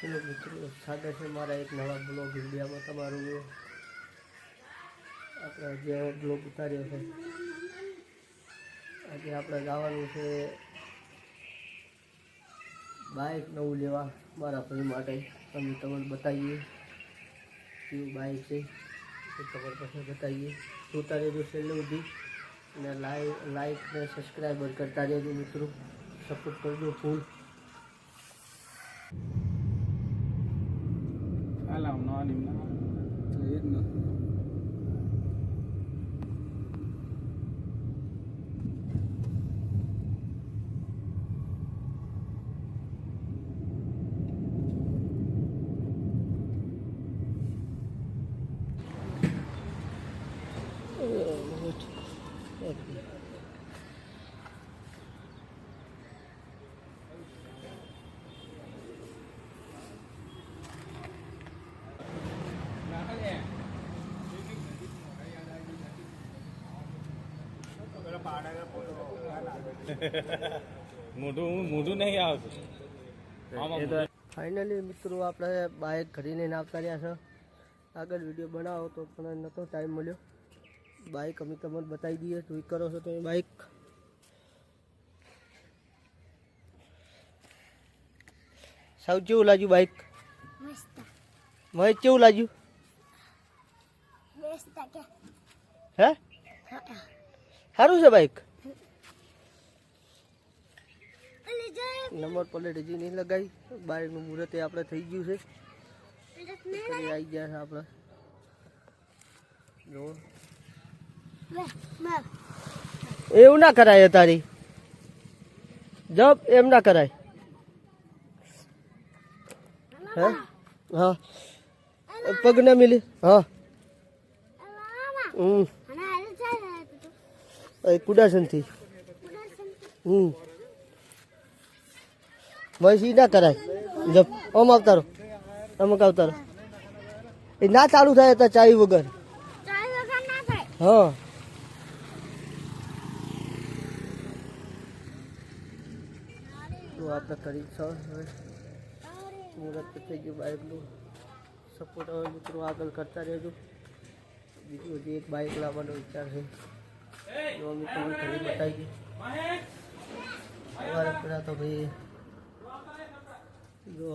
ચલો મિત્રો, સ્વાગત છે મારા એક નવા બ્લોગ વિડીયોમાં તમારું। આપણે જે બ્લોગ ઉતાર્યો છે, આજે આપણે જવાનું છે બાઇક નવું લેવા મારા ભાઈ માટે। અમે તમને બતાવીએ કેવું બાઇક છે એ ખબર પછી બતાવીએ। જોતા રહેજો છેલ્લે સુધી અને લાઈક ને સબસ્ક્રાઈબર કરતા રહેજો મિત્રો, સપોર્ટ કરજો ફૂલ। Alam no alim na. Ayun no. મોઢું નહીં આવતું। ફાઇનલી મિત્રો આપણે બાઇક ઘડીને આવતા રહ્યા છે। આગળ વિડીયો બનાવો તો પણ નહોતો ટાઈમ મળ્યો। બાઇક અમે તમને બતાવી દઈએ, જોઈ કરો છો તમે બાઇક। સાવ કેવું લાગ્યું બાઇક? મહેશ કેવું લાગ્યું? હે સારું છે બાઇક? નંબર પ્લેટ હજી નહીં લગાવી, બાઇકનું મુહૂર્ત આપણે થઈ ગયું છે, આવી ગયા છે આપણે। જો એવું ના કરાય તારી, જબ એમ ના કરાય। હે હા પગ ના મિલી। હા કુડાસનથી બસ ઈ ના કરાય। જબ ઓમ આવતારો, અમુક આવતારો એ ના ચાલુ થાય તો ચાવી વગર। હા તો આપણે કરી છો હવે મુહૂર્ત થઈ ગયું બાઇકનું। સપોર્ટ હવે મિત્રો આગળ કરતા રહેજો। બીજું હજી એક બાઇક લાવવાનો વિચાર છે, જો અમે તમને ઘણી બતાવી સવારે પહેલાં તો ભાઈ જો